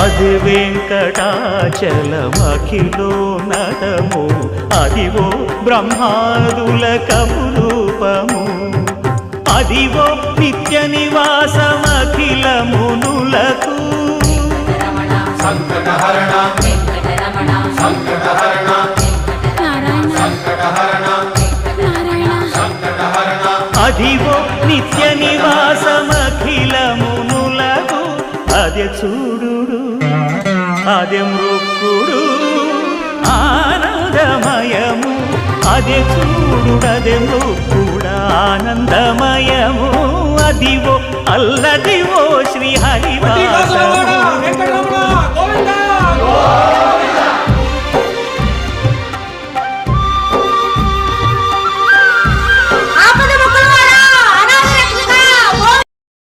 అది వెంకటాచలమఖిలో నటము అదివో బ్రహ్మాదుల కపురూపము అదివో నిత్య నివాసమఖిల మునులకు సంకటహరణ సంకటహరణ సంకటహరణ సంకటహరణ అదివో నిత్య నివాసమఖిల మునులకు అదే చూడు అదే మృక్కుడు ఆనందమయము అదే చూడు అదే మృక్కుడు ఆనందమయము అదివో అల్లదివో శ్రీ హరివాసము